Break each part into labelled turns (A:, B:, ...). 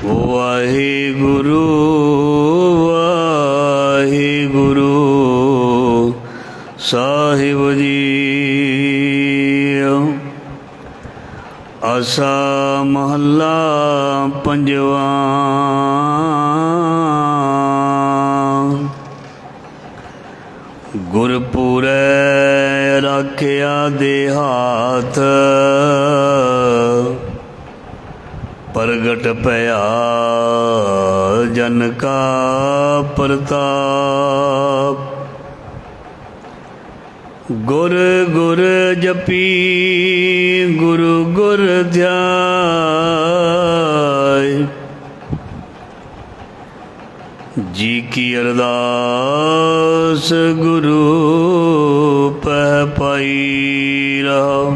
A: ਵਾਹਿਗੁਰੂ ਵਾਹਿਗੁਰੂ ਸਾਹਿਬ ਜੀ। ਆਸਾ ਮਹੱਲਾ ਪੰਜਵਾ। ਗੁਰਪੁਰੈ ਰਾਖਿਆ ਦੇਹਾਤ, ਪ੍ਰਗਟ ਭਇਆ ਜਨ ਕਾ ਪ੍ਰਤਾਪ। ਗੁਰ ਗੁਰ ਜਪੀ ਗੁਰੂ ਗੁਰ ਧਿਆਇ, ਜੀ ਕੀ ਅਰਦਾਸ ਗੁਰੂ ਪੈ ਪਾਈ ਰਹਾ।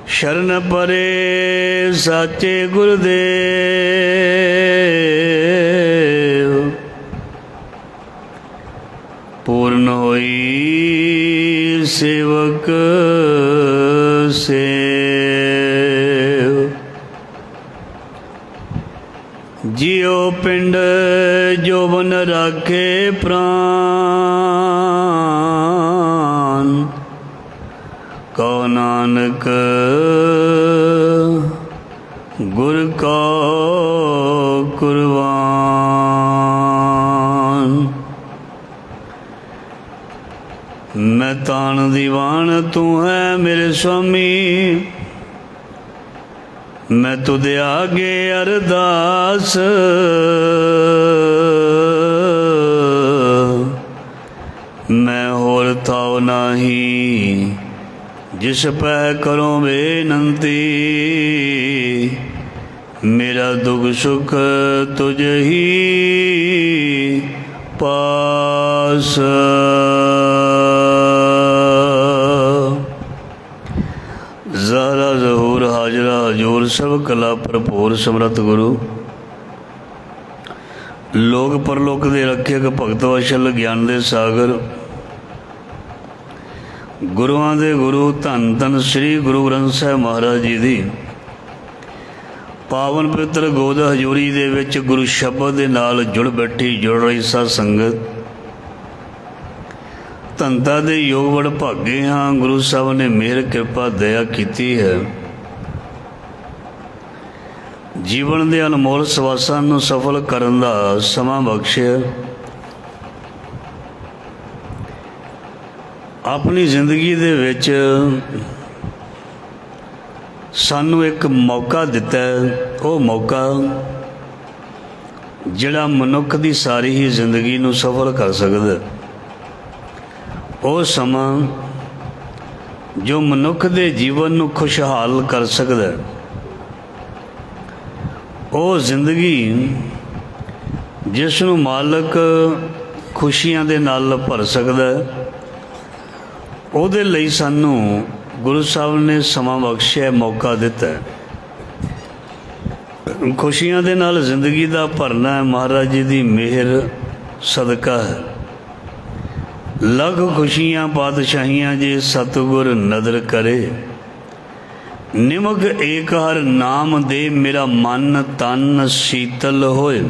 A: ਸ਼ਰਨ ਪਰੇ ਸਾਚੇ ਗੁਰਦੇਵ, ਪੂਰਨ ਹੋਈ ਸੇਵਕ ਸੇਵ। ਜਿਉ ਪਿੰਡ ਜੋਬਨ ਰਾਖੇ ਪ੍ਰਾਨ, ਕਉ ਨਾਨਕ ਗੁਰ ਕਾ ਕੁਰਬਾਨ। ਮੈਂ ਤਾਣ ਦੀਵਾਨ ਤੂੰ ਹੈ ਮੇਰੇ ਸੁਆਮੀ, ਮੈਂ ਤੁਧ ਆਗੇ ਅਰਦਾਸ। ਮੈਂ ਹੋਰ ਥਾਉ ਨਾਹੀ ਜਿਸ ਪੈ ਕਰੋ ਬੇਨੰਤੀ, ਮੇਰਾ ਦੁੱਖ ਸੁਖ ਤੁਝ ਹੀ ਪਾਸ। ਜ਼ਾਹਰਾ ਜ਼ਹੂਰ ਹਾਜ਼ਰਾ ਹਜ਼ੂਰ ਸਭ ਕਲਾ ਭਰਪੂਰ ਸਮਰੱਥ ਗੁਰੂ, ਲੋਕ ਪਰਲੋਕ ਦੇ ਰੱਖਿਅਕ ਭਗਤ ਵਸ਼ਲ ਗਿਆਨ ਦੇ ਸਾਗਰ, ਗੁਰੂਆਂ ਦੇ ਗੁਰੂ ਧੰਨ ਧੰਨ ਸ੍ਰੀ ਗੁਰੂ ਗ੍ਰੰਥ ਸਾਹਿਬ ਮਹਾਰਾਜ ਜੀ ਦੀ ਪਾਵਨ ਪਵਿੱਤਰ ਗੋਦ ਹਜ਼ੂਰੀ ਦੇ ਵਿੱਚ ਗੁਰੂ ਸ਼ਬਦ ਦੇ ਨਾਲ ਜੁੜ ਬੈਠੀ ਜੁੜ ਰਹੀ ਸਾਧ ਸੰਗਤ, ਧੰਦਾ ਦੇ ਯੋਗ ਵਡ ਭਾਗੇ ਹਾਂ। ਗੁਰੂ ਸਾਹਿਬ ਨੇ ਮਿਹਰ ਕਿਰਪਾ ਦਇਆ ਕੀਤੀ ਹੈ, ਜੀਵਨ ਦੇ ਅਨਮੋਲ ਸਵਾਸਾਂ ਨੂੰ ਸਫਲ ਕਰਨ ਦਾ ਸਮਾਂ ਬਖਸ਼ਿਆ। ਆਪਣੀ ਜ਼ਿੰਦਗੀ ਦੇ ਵਿੱਚ ਸਾਨੂੰ ਇੱਕ ਮੌਕਾ ਦਿੱਤਾ, ਉਹ ਮੌਕਾ ਜਿਹੜਾ ਮਨੁੱਖ ਦੀ ਸਾਰੀ ਹੀ ਜ਼ਿੰਦਗੀ ਨੂੰ ਸਫਲ ਕਰ ਸਕਦਾ। ਉਹ ਸਮਾਂ ਜੋ ਮਨੁੱਖ ਦੇ ਜੀਵਨ ਨੂੰ ਖੁਸ਼ਹਾਲ ਕਰ ਸਕਦਾ, ਉਹ ਜ਼ਿੰਦਗੀ ਜਿਸ ਨੂੰ ਮਾਲਕ ਖੁਸ਼ੀਆਂ ਦੇ ਨਾਲ ਭਰ ਸਕਦਾ, ਉਹਦੇ ਲਈ ਸਾਨੂੰ ਗੁਰੂ ਸਾਹਿਬ ਨੇ ਸਮਾਂ ਬਖਸ਼ਿਆ, ਮੌਕਾ ਦਿੱਤਾ। ਖੁਸ਼ੀਆਂ ਦੇ ਨਾਲ ਜ਼ਿੰਦਗੀ ਦਾ ਭਰਨਾ ਮਹਾਰਾਜ ਜੀ ਦੀ ਮਿਹਰ ਸਦਕਾ ਹੈ। ਲੱਖ ਖੁਸ਼ੀਆਂ ਪਾਤਸ਼ਾਹੀਆਂ ਜੇ ਸਤਿਗੁਰ ਨਦਰ ਕਰੇ, ਨਿਮਕ ਏਕ ਹਰ ਨਾਮ ਦੇ ਮੇਰਾ ਮਨ ਤਨ ਸ਼ੀਤਲ ਹੋਏ।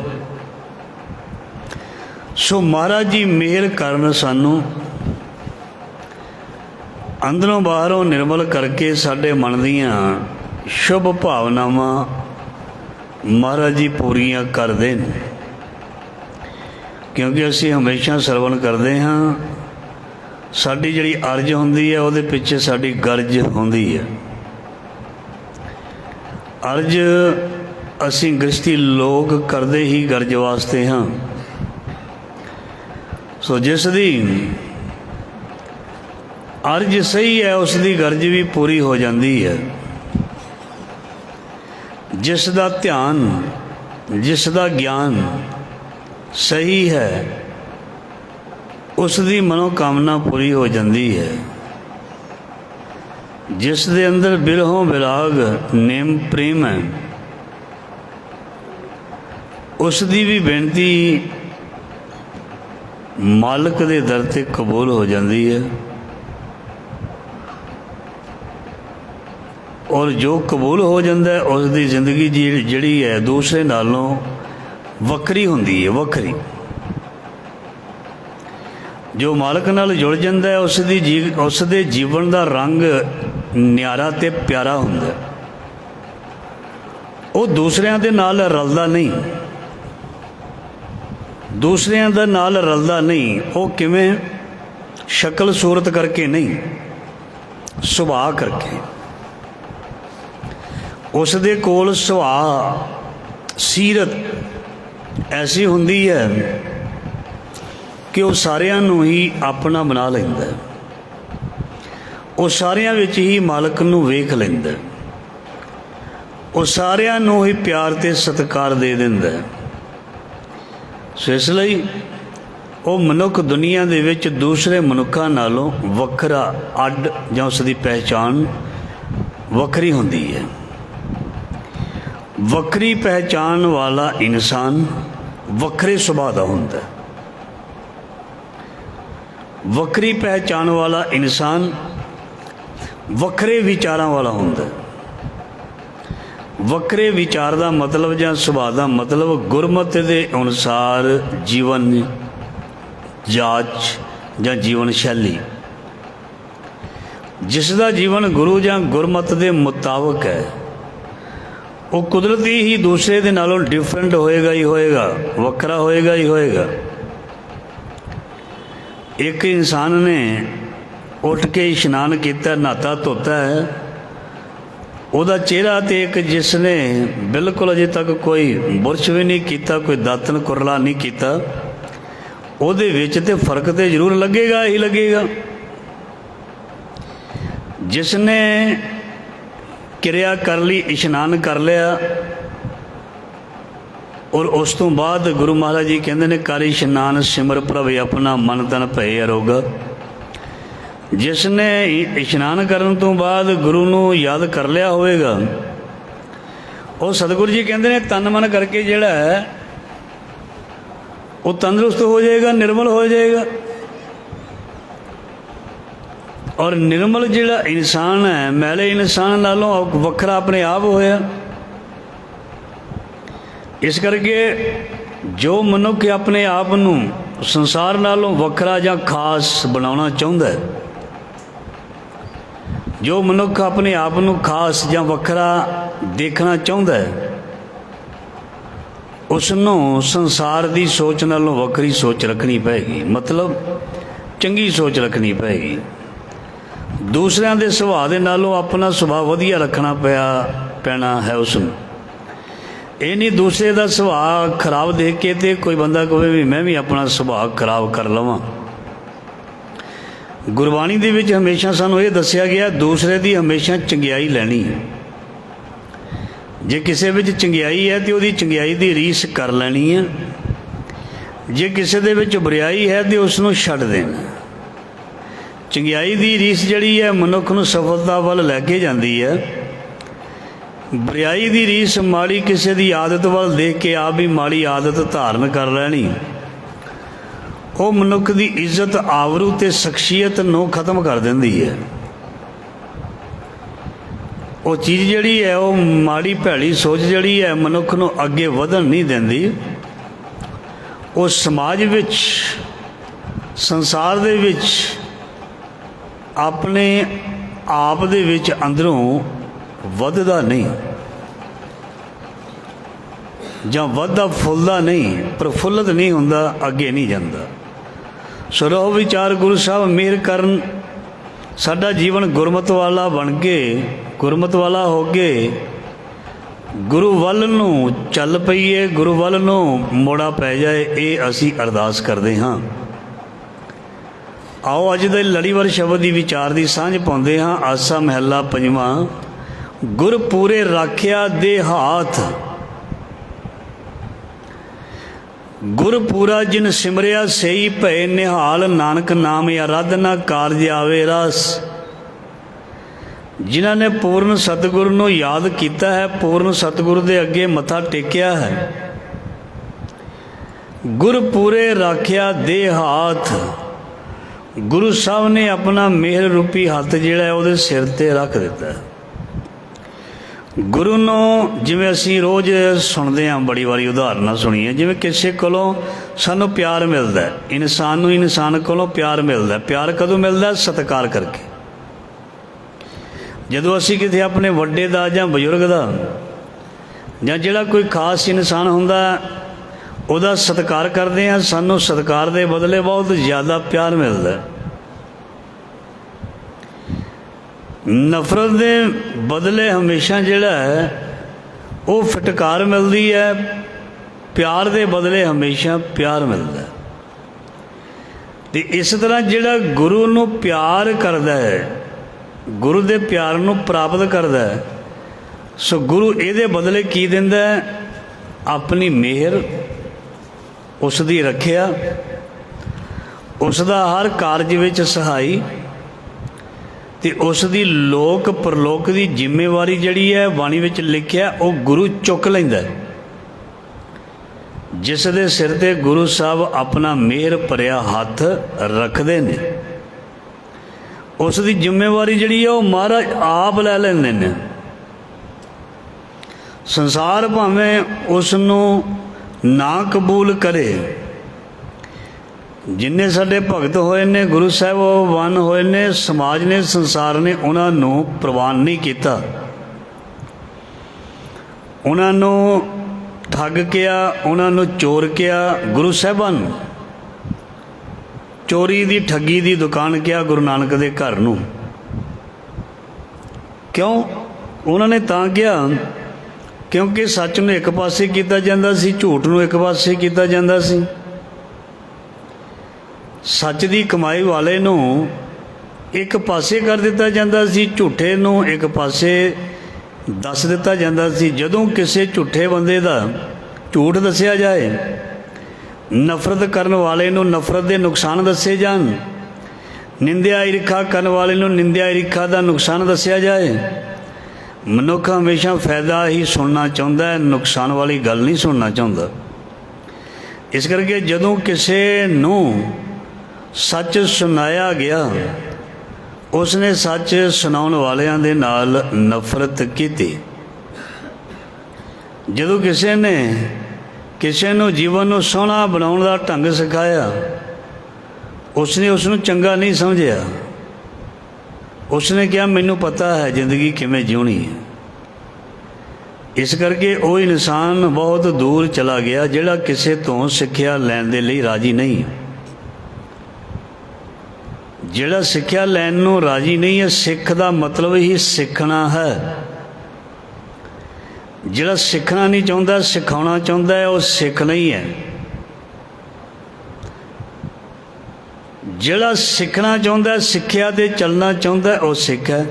A: ਸੋ ਮਹਾਰਾਜ ਜੀ ਮਿਹਰ ਕਰਨ, ਸਾਨੂੰ ਅੰਦਰੋਂ ਬਾਹਰੋਂ ਨਿਰਮਲ ਕਰਕੇ ਸਾਡੇ ਮਨ ਦੀਆਂ ਸ਼ੁਭ ਭਾਵਨਾਵਾਂ ਮਹਾਰਾਜ ਜੀ ਪੂਰੀਆਂ ਕਰਦੇ ਨੇ। ਕਿਉਂਕਿ ਅਸੀਂ ਹਮੇਸ਼ਾ ਸਰਵਣ ਕਰਦੇ ਹਾਂ, ਸਾਡੀ ਜਿਹੜੀ ਅਰਜ਼ ਹੁੰਦੀ ਹੈ ਉਹਦੇ ਪਿੱਛੇ ਸਾਡੀ ਗਰਜ ਹੁੰਦੀ ਹੈ। ਅਰਜ਼ ਅਸੀਂ ਗ੍ਰਸਤੀ ਲੋਕ ਕਰਦੇ ਹੀ ਗਰਜ ਵਾਸਤੇ ਹਾਂ। ਸੋ ਜਿਸ ਦੀ ਅਰਜ਼ ਸਹੀ ਹੈ, ਉਸ ਦੀ ਗਰਜ ਵੀ ਪੂਰੀ ਹੋ ਜਾਂਦੀ ਹੈ। ਜਿਸ ਦਾ ਧਿਆਨ, ਜਿਸ ਦਾ ਗਿਆਨ ਸਹੀ ਹੈ, ਉਸ ਦੀ ਮਨੋਕਾਮਨਾ ਪੂਰੀ ਹੋ ਜਾਂਦੀ ਹੈ। ਜਿਸ ਦੇ ਅੰਦਰ ਬਿਰਹੋਂ ਵਿਰਾਗ ਨੇਮ ਪ੍ਰੇਮ ਹੈ, ਉਸ ਦੀ ਵੀ ਬੇਨਤੀ ਮਾਲਕ ਦੇ ਦਰ 'ਤੇ ਕਬੂਲ ਹੋ ਜਾਂਦੀ ਹੈ। और जो कबूल हो जाता है उसकी जिंदगी जिहड़ी है दूसरे नालों वक्री हुंदी है, वक्री। जो मालक नाल जुड़ जाता है उसदे जीवन का रंग न्यारा ते प्यारा हुंदा है। वो दूसरिਆਂ ਦੇ नाल रलदा नहीं, दूसरिਆਂ ਦੇ नाल रलदा नहीं। वो किवें? शक्ल सूरत करके नहीं, सुभाव करके। उसदे कोल सुभाव सीरत ऐसी हुंदी है कि वो सारिਆਂ ਨੂੰ ही अपना बना लैंदा है। वो सारिਆਂ ਵਿੱਚ ही मालक ਨੂੰ ਵੇਖ ਲੈਂਦਾ है। वो सारिਆਂ ਨੂੰ ही प्यार ਤੇ सत्कार दे ਦਿੰਦਾ है। सो इस लई वो मनुख दुनिया दे विच दूसरे मनुखों नालों वखरा अड जां उसकी पहचान वखरी हुंदी है। वखरी पहचान वाला इंसान वखरे सुभाव दा हुंदा है। वखरी पहचान वाला इंसान वखरे विचारां वाला हुंदा है। वक्रे विचार का मतलब जां सुभाव का मतलब गुरमत के अनुसार जीवन जाच जां जीवन शैली, जिसका जीवन गुरु जां गुरमत के मुताबिक है, वो कुदरती ही दूसरे के नालों डिफरेंट होएगा ही होएगा, वखरा होएगा ही होएगा। एक इंसान ने उठ के इशनान किया, नहाता धोता है, ਉਹਦਾ चेहरा तो एक जिसने बिल्कुल अजे तक कोई बुरश भी नहीं किया, कोई दातन कुरला नहीं किया, ਉਹਦੇ ਵਿੱਚ ਤੇ फर्क तो जरूर लगेगा ही लगेगा। जिसने क्रिया कर ली, इशनान कर लिया, और उस तो बाद गुरु महाराज जी कहते हैं कर इशनान सिमर प्रभ अपना मन तन भय अरोगा। जिसने इशनान करने तो बाद गुरु नूं याद कर लिया होएगा, वो सतगुरु जी कहते हैं तन मन करके जिहड़ा है वो तंदुरुस्त हो जाएगा, निर्मल हो जाएगा। और निर्मल जिहड़ा इंसान है मैले इंसान नालों वखरा अपने आप होया। इस करके जो मनुख अपने आप नूं संसार नालों वखरा जां खास बनाउणा चाहुंदा है, जो मनुख अपने आप को खास जां वखरा देखना चाहता है, उसनों संसार की सोच नालों वखरी सोच रखनी पेगी, मतलब चंगी सोच रखनी पेगी। दूसरों के सुभाव के नालों अपना सुभाव वधिया रखना पैना है। उसनों ये नहीं दूसरे का सुभाव खराब देख के तो कोई बंदा कहे भी मैं भी अपना सुभाव खराब कर लवां। गुरबाणी दे विच हमेशा सानू ये दस्सिया गया दूसरे की हमेशा चंगियाई लैनी है। जे किसी विच चंगियाई है तो उसकी चंगियाई की रीस कर लैनी है, जे किसी दे विच बुराई है तो उसनूं छड्ड देना। चंगियाई की रीस जिहड़ी है मनुख नूं सफलता वल लैके जाती है। बुराई की रीस माड़ी किसी की आदत वल देख के आप भी माड़ी आदत धारण कर लैनी, वो मनुख की इज्जत आवरू ते शख्सियत नूं खत्म कर देंदी है। वो चीज़ जिहड़ी है वो माड़ी भैड़ी सोच जिहड़ी है मनुख नूं अगे वधन नहीं देंदी। वो समाज विच संसार दे विच अपने आप दे विच अंदरों वधदा नहीं, जां वधदा फुलदा नहीं, प्रफुल्लित नहीं हुंदा, अगे नहीं जांदा। सो रहो विचार गुरु साहब मेहर करन साडा जीवन गुरमत वाला बन के, गुरमत वाला हो के गुरु वल नूं चल पईए, गुरु वल नूं मोड़ा पै जाए, ये असी अरदास करते हाँ। आओ अज दे लड़ीवार शब्द की विचार की सांझ पाउंदे हाँ। आसा महला पंजवां। गुर पूरे राखिया दे हाथ, गुर पूरा जिन सिमरिया सही भय निहाल, नानक नाम आराधना कारज आवे रस। जिन्हों ने पूर्ण सतगुरु नूं याद किया है, पूर्ण सतगुरु के अगे मत्था टेकिया है, गुर पूरे राखिया दे हाथ। गुरु साहब ने अपना मेहर रूपी हाथ जिहड़ा है उहदे सिर ते रख दिता है। ਗੁਰੂ ਨੂੰ ਜਿਵੇਂ ਅਸੀਂ ਰੋਜ਼ ਸੁਣਦੇ ਹਾਂ, ਬੜੀ ਵਾਰੀ ਉਦਾਹਰਨਾਂ ਸੁਣੀਆਂ, ਜਿਵੇਂ ਕਿਸੇ ਕੋਲੋਂ ਸਾਨੂੰ ਪਿਆਰ ਮਿਲਦਾ, ਇਨਸਾਨ ਨੂੰ ਇਨਸਾਨ ਕੋਲੋਂ ਪਿਆਰ ਮਿਲਦਾ। ਪਿਆਰ ਕਦੋਂ ਮਿਲਦਾ? ਸਤਿਕਾਰ ਕਰਕੇ। ਜਦੋਂ ਅਸੀਂ ਕਿਤੇ ਆਪਣੇ ਵੱਡੇ ਦਾ ਜਾਂ ਬਜ਼ੁਰਗ ਦਾ ਜਾਂ ਜਿਹੜਾ ਕੋਈ ਖਾਸ ਇਨਸਾਨ ਹੁੰਦਾ ਉਹਦਾ ਸਤਿਕਾਰ ਕਰਦੇ ਹਾਂ, ਸਾਨੂੰ ਸਤਿਕਾਰ ਦੇ ਬਦਲੇ ਬਹੁਤ ਜ਼ਿਆਦਾ ਪਿਆਰ ਮਿਲਦਾ। ਨਫ਼ਰਤ ਦੇ ਬਦਲੇ ਹਮੇਸ਼ਾ ਜਿਹੜਾ ਹੈ ਉਹ ਫਟਕਾਰ ਮਿਲਦੀ ਹੈ, ਪਿਆਰ ਦੇ ਬਦਲੇ ਹਮੇਸ਼ਾ ਪਿਆਰ ਮਿਲਦਾ। ਅਤੇ ਇਸ ਤਰ੍ਹਾਂ ਜਿਹੜਾ ਗੁਰੂ ਨੂੰ ਪਿਆਰ ਕਰਦਾ ਹੈ, ਗੁਰੂ ਦੇ ਪਿਆਰ ਨੂੰ ਪ੍ਰਾਪਤ ਕਰਦਾ ਹੈ, ਸੋ ਗੁਰੂ ਇਹਦੇ ਬਦਲੇ ਕੀ ਦਿੰਦਾ ਹੈ? ਆਪਣੀ ਮਿਹਰ, ਉਸ ਦੀ ਰੱਖਿਆ, ਉਸ ਦਾ ਹਰ ਕਾਰਜ ਵਿੱਚ ਸਹਾਈ, ਅਤੇ ਉਸ ਦੀ ਲੋਕ ਪਰਲੋਕ ਦੀ ਜ਼ਿੰਮੇਵਾਰੀ ਜਿਹੜੀ ਹੈ ਬਾਣੀ ਵਿੱਚ ਲਿਖਿਆ ਉਹ ਗੁਰੂ ਚੁੱਕ ਲੈਂਦਾ। ਜਿਸ ਦੇ ਸਿਰ 'ਤੇ ਗੁਰੂ ਸਾਹਿਬ ਆਪਣਾ ਮਿਹਰ ਭਰਿਆ ਹੱਥ ਰੱਖਦੇ ਨੇ, ਉਸ ਦੀ ਜ਼ਿੰਮੇਵਾਰੀ ਜਿਹੜੀ ਹੈ ਉਹ ਮਹਾਰਾਜ ਆਪ ਲੈ ਲੈਂਦੇ ਨੇ। ਸੰਸਾਰ ਭਾਵੇਂ ਉਸ ਨੂੰ ਨਾ ਕਬੂਲ ਕਰੇ, ਜਿੰਨੇ ਸਾਡੇ ਭਗਤ ਹੋਏ ਨੇ ਗੁਰੂ ਸਾਹਿਬ ਉਹ ਵੰਨ ਹੋਏ ਨੇ, ਸਮਾਜ ਨੇ, ਸੰਸਾਰ ਨੇ ਉਹਨਾਂ ਨੂੰ ਪ੍ਰਵਾਨ ਨਹੀਂ ਕੀਤਾ, ਉਹਨਾਂ ਨੂੰ ਠੱਗ ਕਿਹਾ, ਉਹਨਾਂ ਨੂੰ ਚੋਰ ਕਿਹਾ। ਗੁਰੂ ਸਾਹਿਬਾਨ ਨੂੰ ਚੋਰੀ ਦੀ ਠੱਗੀ ਦੀ ਦੁਕਾਨ ਕਿਹਾ ਗੁਰੂ ਨਾਨਕ ਦੇ ਘਰ ਨੂੰ। ਕਿਉਂ? ਉਹਨਾਂ ਨੇ ਤਾਂ ਕਿਹਾ ਕਿਉਂਕਿ ਸੱਚ ਨੂੰ ਇੱਕ ਪਾਸੇ ਕੀਤਾ ਜਾਂਦਾ ਸੀ, ਝੂਠ ਨੂੰ ਇੱਕ ਪਾਸੇ ਕੀਤਾ ਜਾਂਦਾ ਸੀ। ਸੱਚ ਦੀ ਕਮਾਈ ਵਾਲੇ ਨੂੰ ਇੱਕ ਪਾਸੇ ਕਰ ਦਿੱਤਾ ਜਾਂਦਾ ਸੀ, ਝੂਠੇ ਨੂੰ ਇੱਕ ਪਾਸੇ ਦੱਸ ਦਿੱਤਾ ਜਾਂਦਾ ਸੀ। ਜਦੋਂ ਕਿਸੇ ਝੂਠੇ ਬੰਦੇ ਦਾ ਝੂਠ ਦੱਸਿਆ ਜਾਏ, ਨਫ਼ਰਤ ਕਰਨ ਵਾਲੇ ਨੂੰ ਨਫ਼ਰਤ ਦੇ ਨੁਕਸਾਨ ਦੱਸੇ ਜਾਣ, ਨਿੰਦਿਆ ਈਰਖਾ ਕਰਨ ਵਾਲੇ ਨੂੰ ਨਿੰਦਿਆ ਈਰਖਾ ਦਾ ਨੁਕਸਾਨ ਦੱਸਿਆ ਜਾਏ, ਮਨੁੱਖ ਹਮੇਸ਼ਾ ਫਾਇਦਾ ਹੀ ਸੁਣਨਾ ਚਾਹੁੰਦਾ ਹੈ, ਨੁਕਸਾਨ ਵਾਲੀ ਗੱਲ ਨਹੀਂ ਸੁਣਨਾ ਚਾਹੁੰਦਾ। ਇਸ ਕਰਕੇ ਜਦੋਂ ਕਿਸੇ ਨੂੰ ਸੱਚ ਸੁਣਾਇਆ ਗਿਆ, ਉਸਨੇ ਸੱਚ ਸੁਣਾਉਣ ਵਾਲਿਆਂ ਦੇ ਨਾਲ ਨਫ਼ਰਤ ਕੀਤੀ। ਜਦੋਂ ਕਿਸੇ ਨੇ ਕਿਸੇ ਨੂੰ ਜੀਵਨ ਨੂੰ ਸੋਹਣਾ ਬਣਾਉਣ ਦਾ ਢੰਗ ਸਿਖਾਇਆ, ਉਸਨੇ ਉਸ ਨੂੰ ਚੰਗਾ ਨਹੀਂ ਸਮਝਿਆ। ਉਸਨੇ ਕਿਹਾ ਮੈਨੂੰ ਪਤਾ ਹੈ ਜ਼ਿੰਦਗੀ ਕਿਵੇਂ ਜਿਉਣੀ ਹੈ। ਇਸ ਕਰਕੇ ਉਹ ਇਨਸਾਨ ਬਹੁਤ ਦੂਰ ਚਲਾ ਗਿਆ ਜਿਹੜਾ ਕਿਸੇ ਤੋਂ ਸਿੱਖਿਆ ਲੈਣ ਦੇ ਲਈ ਰਾਜ਼ੀ ਨਹੀਂ। ਜਿਹੜਾ ਸਿੱਖਿਆ ਲੈਣ ਨੂੰ ਰਾਜ਼ੀ ਨਹੀਂ ਹੈ, ਸਿੱਖ ਦਾ ਮਤਲਬ ਹੀ ਸਿੱਖਣਾ ਹੈ। ਜਿਹੜਾ ਸਿੱਖਣਾ ਨਹੀਂ ਚਾਹੁੰਦਾ, ਸਿਖਾਉਣਾ ਚਾਹੁੰਦਾ ਹੈ, ਉਹ ਸਿੱਖ ਨਹੀਂ ਹੈ। ਜਿਹੜਾ ਸਿੱਖਣਾ ਚਾਹੁੰਦਾ, ਸਿੱਖਿਆ 'ਤੇ ਚੱਲਣਾ ਚਾਹੁੰਦਾ, ਉਹ ਸਿੱਖ ਹੈ।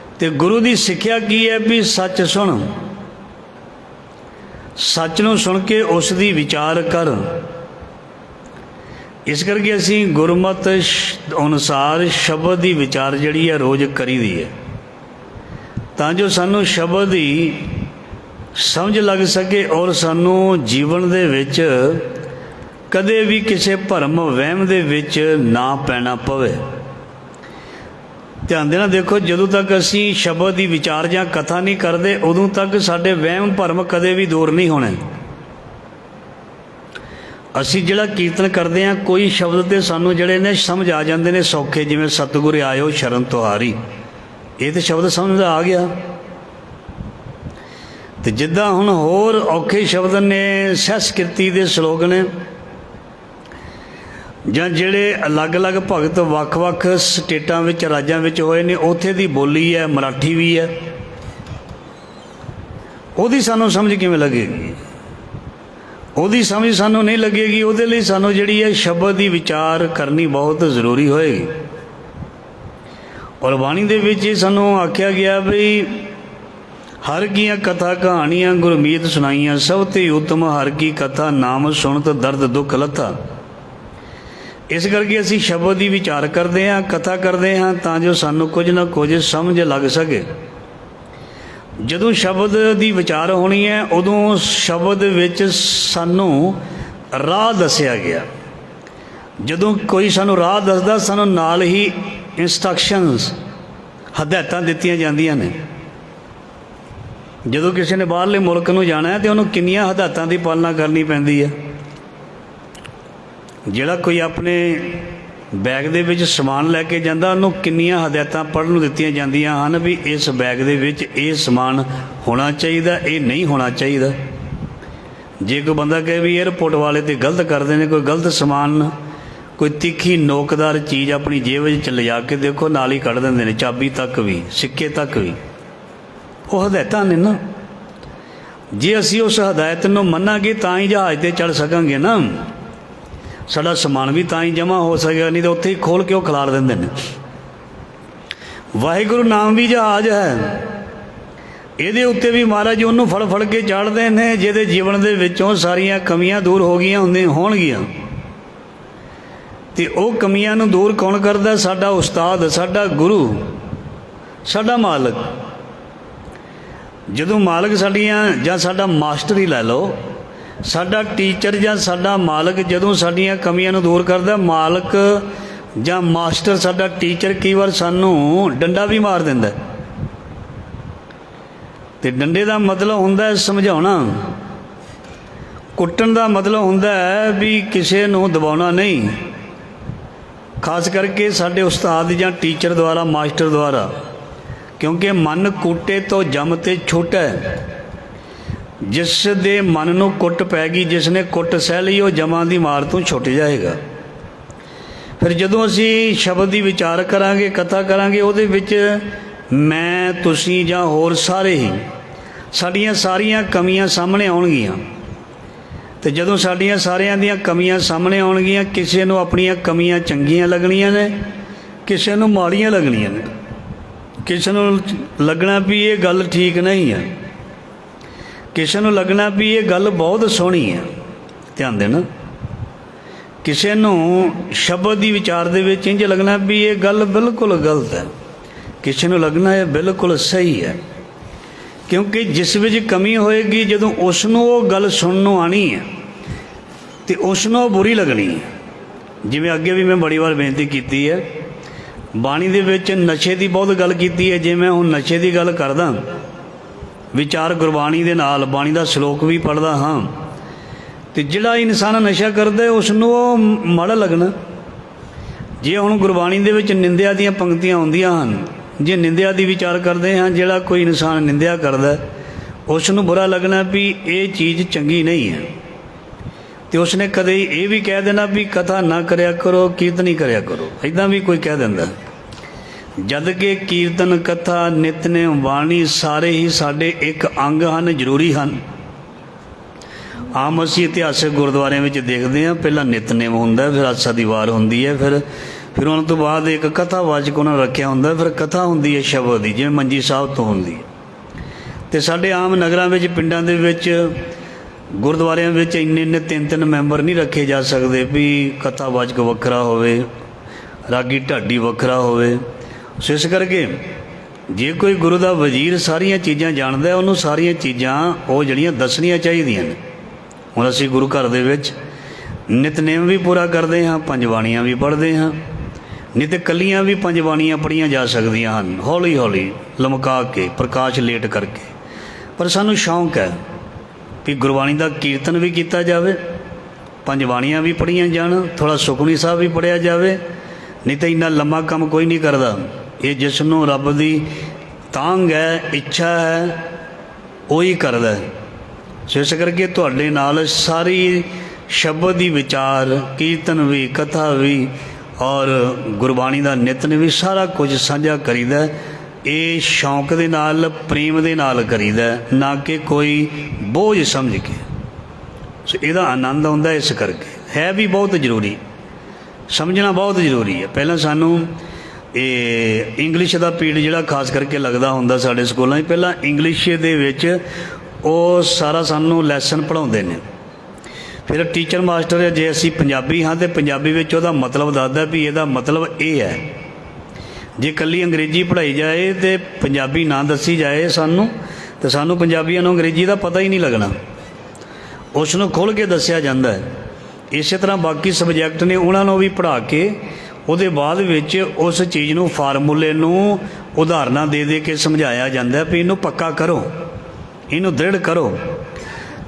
A: ਅਤੇ ਗੁਰੂ ਦੀ ਸਿੱਖਿਆ ਕੀ ਹੈ? ਵੀ ਸੱਚ ਸੁਣ, ਸੱਚ ਨੂੰ ਸੁਣ ਕੇ ਉਸ ਦੀ ਵਿਚਾਰ ਕਰ। ਇਸ ਕਰਕੇ ਅਸੀਂ ਗੁਰਮਤ ਅਨੁਸਾਰ ਸ਼ਬਦ ਦੀ ਵਿਚਾਰ ਜਿਹੜੀ ਹੈ ਰੋਜ਼ ਕਰੀਦੀ ਹੈ, ਤਾਂ ਜੋ ਸਾਨੂੰ ਸ਼ਬਦ ਦੀ ਸਮਝ ਲੱਗ ਸਕੇ ਔਰ ਸਾਨੂੰ ਜੀਵਨ ਦੇ ਵਿੱਚ ਕਦੇ ਵੀ ਕਿਸੇ ਭਰਮ ਵਹਿਮ ਦੇ ਵਿੱਚ ਨਾ ਪੈਣਾ ਪਵੇ। ਧਿਆਨ ਦੇਣਾ, ਦੇਖੋ ਜਦੋਂ ਤੱਕ ਅਸੀਂ ਸ਼ਬਦ ਦੀ ਵਿਚਾਰ ਜਾਂ ਕਥਾ ਨਹੀਂ ਕਰਦੇ, ਉਦੋਂ ਤੱਕ ਸਾਡੇ ਵਹਿਮ ਭਰਮ ਕਦੇ ਵੀ ਦੂਰ ਨਹੀਂ ਹੋਣੇ। ਅਸੀਂ ਜਿਹੜਾ ਕੀਰਤਨ ਕਰਦੇ ਹਾਂ, ਕੋਈ ਸ਼ਬਦ ਤੇ ਸਾਨੂੰ ਜਿਹੜੇ ਨੇ ਸਮਝ ਆ ਜਾਂਦੇ ਨੇ ਸੌਖੇ, ਜਿਵੇਂ ਸਤਿਗੁਰ ਆਇਓ ਸ਼ਰਨ ਤੁਹਾਰੀ, ਇਹ ਤਾਂ ਸ਼ਬਦ ਸਮਝ ਆ ਗਿਆ। ਅਤੇ ਜਿੱਦਾਂ ਹੁਣ ਹੋਰ ਔਖੇ ਸ਼ਬਦ ਨੇ, ਸੰਸਕ੍ਰਿਤੀ ਦੇ ਸ਼ਲੋਕ ਨੇ, ਜਾਂ ਜਿਹੜੇ ਅਲੱਗ-ਅਲੱਗ ਭਗਤ ਵੱਖ-ਵੱਖ ਸਟੇਟਾਂ ਵਿੱਚ, ਰਾਜਾਂ ਵਿੱਚ ਹੋਏ ਨੇ, ਉੱਥੇ ਦੀ ਬੋਲੀ ਹੈ, ਮਰਾਠੀ ਵੀ ਹੈ, ਉਹਦੀ ਸਾਨੂੰ ਸਮਝ ਕਿਵੇਂ ਲੱਗੇਗੀ? ਉਹਦੀ ਸਮਝ ਸਾਨੂੰ ਨਹੀਂ ਲੱਗੇਗੀ। ਉਹਦੇ ਲਈ ਸਾਨੂੰ ਜਿਹੜੀ ਹੈ ਸ਼ਬਦ ਦੀ ਵਿਚਾਰ ਕਰਨੀ ਬਹੁਤ ਜ਼ਰੂਰੀ ਹੋਏਗੀ। ਔਰ ਬਾਣੀ ਦੇ ਵਿੱਚ ਇਹ ਸਾਨੂੰ ਆਖਿਆ ਗਿਆ ਵੀ ਹਰ ਕੀਆਂ ਕਥਾ ਕਹਾਣੀਆਂ ਗੁਰਮੀਤ ਸੁਣਾਈਆਂ, ਸਭ ਤੇ ਉੱਤਮ ਹਰ ਕੀ ਕਥਾ, ਨਾਮ ਸੁਣਤ ਦਰਦ ਦੁੱਖ ਲੱਥਾ। ਇਸ ਕਰਕੇ ਅਸੀਂ ਸ਼ਬਦ ਦੀ ਵਿਚਾਰ ਕਰਦੇ ਹਾਂ, ਕਥਾ ਕਰਦੇ ਹਾਂ, ਤਾਂ ਜੋ ਸਾਨੂੰ ਕੁਝ ਨਾ ਕੁਝ ਸਮਝ ਲੱਗ ਸਕੇ। ਜਦੋਂ ਸ਼ਬਦ ਦੀ ਵਿਚਾਰ ਹੋਣੀ ਹੈ, ਉਦੋਂ ਸ਼ਬਦ ਵਿੱਚ ਸਾਨੂੰ ਰਾਹ ਦੱਸਿਆ ਗਿਆ। ਜਦੋਂ ਕੋਈ ਸਾਨੂੰ ਰਾਹ ਦੱਸਦਾ, ਸਾਨੂੰ ਨਾਲ ਹੀ ਇੰਸਟਰਕਸ਼ਨਸ, ਹਦਾਇਤਾਂ ਦਿੱਤੀਆਂ ਜਾਂਦੀਆਂ ਨੇ ਜਦੋਂ ਕਿਸੇ ਨੇ ਬਾਹਰਲੇ ਮੁਲਕ ਨੂੰ ਜਾਣਾ ਹੈ ਤਾਂ ਉਹਨੂੰ ਕਿੰਨੀਆਂ ਹਦਾਇਤਾਂ ਦੀ ਪਾਲਣਾ ਕਰਨੀ ਪੈਂਦੀ ਹੈ। ਜਿਹੜਾ ਕੋਈ ਆਪਣੇ ਬੈਗ ਦੇ ਵਿੱਚ ਸਮਾਨ ਲੈ ਕੇ ਜਾਂਦਾ ਉਹਨੂੰ ਕਿੰਨੀਆਂ ਹਦਾਇਤਾਂ ਪੜ੍ਹਨ ਨੂੰ ਦਿੱਤੀਆਂ ਜਾਂਦੀਆਂ ਹਨ ਵੀ ਇਸ ਬੈਗ ਦੇ ਵਿੱਚ ਇਹ ਸਮਾਨ ਹੋਣਾ ਚਾਹੀਦਾ, ਇਹ ਨਹੀਂ ਹੋਣਾ ਚਾਹੀਦਾ। ਜੇ ਕੋਈ ਬੰਦਾ ਕਹੇ ਵੀ ਏਅਰਪੋਰਟ ਵਾਲੇ ਤਾਂ ਗਲਤ ਕਰਦੇ ਨੇ, ਕੋਈ ਗਲਤ ਸਮਾਨ, ਕੋਈ ਤਿੱਖੀ ਨੋਕਦਾਰ ਚੀਜ਼ ਆਪਣੀ ਜੇਬ ਵਿੱਚ ਲਿਜਾ ਕੇ ਦੇਖੋ ਨਾਲ ਹੀ ਕੱਢ ਦਿੰਦੇ ਨੇ, ਚਾਬੀ ਤੱਕ ਵੀ, ਸਿੱਕੇ ਤੱਕ ਵੀ। ਉਹ ਹਦਾਇਤਾਂ ਨੇ ਨਾ। ਜੇ ਅਸੀਂ ਉਸ ਹਦਾਇਤ ਨੂੰ ਮੰਨਾਂਗੇ ਤਾਂ ਹੀ ਜਹਾਜ਼ 'ਤੇ ਚੜ੍ਹ ਸਕਾਂਗੇ ਨਾ, ਸਾਡਾ ਸਮਾਨ ਵੀ ਤਾਂ ਹੀ ਜਮ੍ਹਾਂ ਹੋ ਸਕੇਗਾ, ਨਹੀਂ ਤਾਂ ਉੱਥੇ ਹੀ ਖੋਲ੍ਹ ਕੇ ਉਹ ਖਿਲਾਰ ਦਿੰਦੇ ਨੇ। ਵਾਹਿਗੁਰੂ ਨਾਮ ਵੀ ਜਹਾਜ਼ ਹੈ, ਇਹਦੇ ਉੱਤੇ ਵੀ ਮਹਾਰਾਜ ਉਹਨੂੰ ਫੜ ਫੜ ਕੇ ਚੜ੍ਹਦੇ ਨੇ ਜਿਹਦੇ ਜੀਵਨ ਦੇ ਵਿੱਚੋਂ ਸਾਰੀਆਂ ਕਮੀਆਂ ਦੂਰ ਹੋ ਗਈਆਂ ਹੋਣਗੀਆਂ। ਅਤੇ ਉਹ ਕਮੀਆਂ ਨੂੰ ਦੂਰ ਕੌਣ ਕਰਦਾ? ਸਾਡਾ ਉਸਤਾਦ, ਸਾਡਾ ਗੁਰੂ, ਸਾਡਾ ਮਾਲਕ। ਜਦੋਂ ਮਾਲਕ ਸਾਡੀਆਂ, ਜਾਂ ਸਾਡਾ ਮਾਸਟਰ ਹੀ ਲੈ ਲਓ, ਸਾਡਾ ਟੀਚਰ ਜਾਂ ਸਾਡਾ ਮਾਲਕ ਜਦੋਂ ਸਾਡੀਆਂ ਕਮੀਆਂ ਨੂੰ ਦੂਰ ਕਰਦਾ, ਮਾਲਕ ਜਾਂ ਮਾਸਟਰ ਸਾਡਾ ਟੀਚਰ ਕਈ ਵਾਰ ਸਾਨੂੰ ਡੰਡਾ ਵੀ ਮਾਰ ਦਿੰਦਾ। ਅਤੇ ਡੰਡੇ ਦਾ ਮਤਲਬ ਹੁੰਦਾ ਹੈ ਸਮਝਾਉਣਾ, ਕੁੱਟਣ ਦਾ ਮਤਲਬ ਹੁੰਦਾ ਹੈ ਵੀ ਕਿਸੇ ਨੂੰ ਦਬਾਉਣਾ ਨਹੀਂ। ਖਾਸ ਕਰਕੇ ਸਾਡੇ ਉਸਤਾਦ ਜਾਂ ਟੀਚਰ ਦੁਆਰਾ, ਮਾਸਟਰ ਦੁਆਰਾ, ਕਿਉਂਕਿ ਮਨ ਕੂਟੇ ਤੋਂ ਜੰਮ ਤੇ ਛੋਟਾ ਹੈ। ਜਿਸ ਦੇ ਮਨ ਨੂੰ ਕੁੱਟ ਪੈ ਗਈ, ਜਿਸ ਨੇ ਕੁੱਟ ਸਹਿ ਲਈ, ਉਹ ਜਮਾਂ ਦੀ ਮਾਰ ਤੋਂ ਛੁੱਟ ਜਾਏਗਾ। ਫਿਰ ਜਦੋਂ ਅਸੀਂ ਸ਼ਬਦ ਦੀ ਵਿਚਾਰ ਕਰਾਂਗੇ, ਕਥਾ ਕਰਾਂਗੇ, ਉਹਦੇ ਵਿੱਚ ਮੈਂ, ਤੁਸੀਂ ਜਾਂ ਹੋਰ ਸਾਰੇ ਹੀ ਸਾਡੀਆਂ ਸਾਰੀਆਂ ਕਮੀਆਂ ਸਾਹਮਣੇ ਆਉਣਗੀਆਂ। ਅਤੇ ਜਦੋਂ ਸਾਡੀਆਂ ਸਾਰਿਆਂ ਦੀਆਂ ਕਮੀਆਂ ਸਾਹਮਣੇ ਆਉਣਗੀਆਂ, ਕਿਸੇ ਨੂੰ ਆਪਣੀਆਂ ਕਮੀਆਂ ਚੰਗੀਆਂ ਲੱਗਣੀਆਂ ਨੇ, ਕਿਸੇ ਨੂੰ ਮਾੜੀਆਂ ਲੱਗਣੀਆਂ ਨੇ, ਕਿਸੇ ਨੂੰ ਲੱਗਣਾ ਵੀ ਇਹ ਗੱਲ ਠੀਕ ਨਹੀਂ ਹੈ, ਕਿਸੇ ਨੂੰ ਲੱਗਣਾ ਵੀ ਇਹ ਗੱਲ ਬਹੁਤ ਸੋਹਣੀ ਹੈ। ਧਿਆਨ ਦੇਣਾ, ਕਿਸੇ ਨੂੰ ਸ਼ਬਦ ਦੀ ਵਿਚਾਰ ਦੇ ਵਿੱਚ ਇੰਝ ਲੱਗਣਾ ਵੀ ਇਹ ਗੱਲ ਬਿਲਕੁਲ ਗਲਤ ਹੈ, ਕਿਸੇ ਨੂੰ ਲੱਗਣਾ ਇਹ ਬਿਲਕੁਲ ਸਹੀ ਹੈ। ਕਿਉਂਕਿ ਜਿਸ ਵਿੱਚ ਕਮੀ ਹੋਏਗੀ, ਜਦੋਂ ਉਸ ਨੂੰ ਉਹ ਗੱਲ ਸੁਣਨ ਨੂੰ ਆਉਣੀ ਹੈ ਅਤੇ ਉਸ ਨੂੰ ਉਹ ਬੁਰੀ ਲੱਗਣੀ ਹੈ। ਜਿਵੇਂ ਅੱਗੇ ਵੀ ਮੈਂ ਬੜੀ ਵਾਰ ਬੇਨਤੀ ਕੀਤੀ ਹੈ, ਬਾਣੀ ਦੇ ਵਿੱਚ ਨਸ਼ੇ ਦੀ ਬਹੁਤ ਗੱਲ ਕੀਤੀ ਹੈ। ਜੇ ਮੈਂ ਹੁਣ ਨਸ਼ੇ ਦੀ ਗੱਲ ਕਰਦਾ, ਵਿਚਾਰ ਗੁਰਬਾਣੀ ਦੇ ਨਾਲ, ਬਾਣੀ ਦਾ ਸ਼ਲੋਕ ਵੀ ਪੜ੍ਹਦਾ ਹਾਂ, ਅਤੇ ਜਿਹੜਾ ਇਨਸਾਨ ਨਸ਼ਾ ਕਰਦਾ ਉਸ ਨੂੰ ਉਹ ਮਾੜਾ ਲੱਗਣਾ। ਜੇ ਹੁਣ ਗੁਰਬਾਣੀ ਦੇ ਵਿੱਚ ਨਿੰਦਿਆ ਦੀਆਂ ਪੰਕਤੀਆਂ ਆਉਂਦੀਆਂ ਹਨ, ਜੇ ਨਿੰਦਿਆ ਦੀ ਵਿਚਾਰ ਕਰਦੇ ਹਾਂ, ਜਿਹੜਾ ਕੋਈ ਇਨਸਾਨ ਨਿੰਦਿਆ ਕਰਦਾ ਉਸ ਨੂੰ ਬੁਰਾ ਲੱਗਣਾ ਵੀ ਇਹ ਚੀਜ਼ ਚੰਗੀ ਨਹੀਂ ਹੈ। ਅਤੇ ਉਸਨੇ ਕਦੇ ਇਹ ਵੀ ਕਹਿ ਦੇਣਾ ਵੀ ਕਥਾ ਨਾ ਕਰਿਆ ਕਰੋ, ਕੀਰਤਨ ਹੀ ਕਰਿਆ ਕਰੋ, ਇੱਦਾਂ ਵੀ ਕੋਈ ਕਹਿ ਦਿੰਦਾ। ਜਦ ਕਿ ਕੀਰਤਨ, ਕਥਾ, ਨਿਤਨੇਮ, ਬਾਣੀ ਸਾਰੇ ਹੀ ਸਾਡੇ ਇੱਕ ਅੰਗ ਹਨ, ਜ਼ਰੂਰੀ ਹਨ। ਆਮ ਅਸੀਂ ਇਤਿਹਾਸਕ ਗੁਰਦੁਆਰਿਆਂ ਵਿੱਚ ਦੇਖਦੇ ਹਾਂ, ਪਹਿਲਾਂ ਨਿਤਨੇਮ ਹੁੰਦਾ, ਫਿਰ ਆਸਾ ਦੀ ਵਾਰ ਹੁੰਦੀ ਹੈ, ਫਿਰ ਉਹਨਾਂ ਤੋਂ ਬਾਅਦ ਇੱਕ ਕਥਾਵਾਚਕ ਉਹਨਾਂ ਨੇ ਰੱਖਿਆ ਹੁੰਦਾ, ਫਿਰ ਕਥਾ ਹੁੰਦੀ ਹੈ ਸ਼ਬਦ ਦੀ, ਜਿਵੇਂ ਮੰਜੀ ਸਾਹਿਬ ਤੋਂ ਹੁੰਦੀ ਹੈ। ਅਤੇ ਸਾਡੇ ਆਮ ਨਗਰਾਂ ਵਿੱਚ, ਪਿੰਡਾਂ ਦੇ ਵਿੱਚ, ਗੁਰਦੁਆਰਿਆਂ ਵਿੱਚ ਇੰਨੇ 3 ਮੈਂਬਰ ਨਹੀਂ ਰੱਖੇ ਜਾ ਸਕਦੇ ਵੀ ਕਥਾਵਾਚਕ ਵੱਖਰਾ ਹੋਵੇ, ਰਾਗੀ ਢਾਡੀ ਵੱਖਰਾ ਹੋਵੇ। ਸੋ ਇਸ ਕਰਕੇ ਜੇ ਕੋਈ ਗੁਰੂ ਦਾ ਵਜ਼ੀਰ ਸਾਰੀਆਂ ਚੀਜ਼ਾਂ ਜਾਣਦਾ, ਉਹਨੂੰ ਸਾਰੀਆਂ ਚੀਜ਼ਾਂ ਉਹ ਜਿਹੜੀਆਂ ਦੱਸਣੀਆਂ ਚਾਹੀਦੀਆਂ ਨੇ। ਹੁਣ ਅਸੀਂ ਗੁਰੂ ਘਰ ਦੇ ਵਿੱਚ ਨਿਤਨੇਮ ਵੀ ਪੂਰਾ ਕਰਦੇ ਹਾਂ, 5 ਬਾਣੀਆਂ ਵੀ ਪੜ੍ਹਦੇ ਹਾਂ, ਨਹੀਂ ਤਾਂ ਇਕੱਲੀਆਂ ਵੀ 5 ਬਾਣੀਆਂ ਪੜ੍ਹੀਆਂ ਜਾ ਸਕਦੀਆਂ ਹਨ, ਹੌਲੀ ਹੌਲੀ ਲਮਕਾ ਕੇ, ਪ੍ਰਕਾਸ਼ ਲੇਟ ਕਰਕੇ। ਪਰ ਸਾਨੂੰ ਸ਼ੌਂਕ ਹੈ ਵੀ ਗੁਰਬਾਣੀ ਦਾ ਕੀਰਤਨ ਵੀ ਕੀਤਾ ਜਾਵੇ, 5 ਬਾਣੀਆਂ ਵੀ ਪੜ੍ਹੀਆਂ ਜਾਣ, ਥੋੜ੍ਹਾ ਸੁਖਮਨੀ ਸਾਹਿਬ ਵੀ ਪੜ੍ਹਿਆ ਜਾਵੇ। ਨਹੀਂ ਤਾਂ ਇੰਨਾ ਲੰਮਾ ਕੰਮ ਕੋਈ ਨਹੀਂ ਕਰਦਾ। ਇਹ ਜਿਸ ਨੂੰ ਰੱਬ ਦੀ ਤਾਂਘ ਹੈ, ਇੱਛਾ ਹੈ, ਉਹੀ ਕਰਦਾ। ਸੋ ਇਸ ਕਰਕੇ ਤੁਹਾਡੇ ਨਾਲ ਸਾਰੀ ਸ਼ਬਦ ਦੀ ਵਿਚਾਰ, ਕੀਰਤਨ ਵੀ, ਕਥਾ ਵੀ, ਔਰ ਗੁਰਬਾਣੀ ਦਾ ਨਿਤਨ ਵੀ, ਸਾਰਾ ਕੁਝ ਸਾਂਝਾ ਕਰੀਦਾ। ਇਹ ਸ਼ੌਂਕ ਦੇ ਨਾਲ, ਪ੍ਰੇਮ ਦੇ ਨਾਲ ਕਰੀਦਾ, ਨਾ ਕਿ ਕੋਈ ਬੋਝ ਸਮਝ ਕੇ। ਸੋ ਇਹਦਾ ਆਨੰਦ ਆਉਂਦਾ। ਇਸ ਕਰਕੇ ਹੈ ਵੀ ਬਹੁਤ ਜ਼ਰੂਰੀ, ਸਮਝਣਾ ਬਹੁਤ ਜ਼ਰੂਰੀ ਹੈ। ਪਹਿਲਾਂ ਸਾਨੂੰ ਇਹ ਇੰਗਲਿਸ਼ ਦਾ ਪੀਰੀਅਡ ਜਿਹੜਾ ਖਾਸ ਕਰਕੇ ਲੱਗਦਾ ਹੁੰਦਾ ਸਾਡੇ ਸਕੂਲਾਂ 'ਚ, ਪਹਿਲਾਂ ਇੰਗਲਿਸ਼ ਦੇ ਵਿੱਚ ਉਹ ਸਾਰਾ ਸਾਨੂੰ ਲੈਸਨ ਪੜ੍ਹਾਉਂਦੇ ਨੇ। ਫਿਰ ਟੀਚਰ ਮਾਸਟਰ, ਜੇ ਅਸੀਂ ਪੰਜਾਬੀ ਹਾਂ ਤਾਂ ਪੰਜਾਬੀ ਵਿੱਚ ਉਹਦਾ ਮਤਲਬ ਦੱਸਦਾ ਵੀ ਇਹਦਾ ਮਤਲਬ ਇਹ ਹੈ। ਜੇ ਇਕੱਲੀ ਅੰਗਰੇਜ਼ੀ ਪੜ੍ਹਾਈ ਜਾਏ ਅਤੇ ਪੰਜਾਬੀ ਨਾ ਦੱਸੀ ਜਾਏ ਸਾਨੂੰ, ਤਾਂ ਸਾਨੂੰ ਪੰਜਾਬੀਆਂ ਨੂੰ ਅੰਗਰੇਜ਼ੀ ਦਾ ਪਤਾ ਹੀ ਨਹੀਂ ਲੱਗਣਾ। ਉਸ ਨੂੰ ਖੁੱਲ੍ਹ ਕੇ ਦੱਸਿਆ ਜਾਂਦਾ ਹੈ। ਇਸੇ ਤਰ੍ਹਾਂ ਬਾਕੀ ਸਬਜੈਕਟ ਨੇ, ਉਹਨਾਂ ਨੂੰ ਵੀ ਪੜ੍ਹਾ ਕੇ ਉਹਦੇ ਬਾਅਦ ਵਿੱਚ ਉਸ ਚੀਜ਼ ਨੂੰ, ਫਾਰਮੂਲੇ ਨੂੰ ਉਦਾਹਰਨਾਂ ਦੇ ਕੇ ਸਮਝਾਇਆ ਜਾਂਦਾ ਵੀ ਇਹਨੂੰ ਪੱਕਾ ਕਰੋ। ਇਹਨੂੰ ਦ੍ਰਿੜ ਕਰੋ।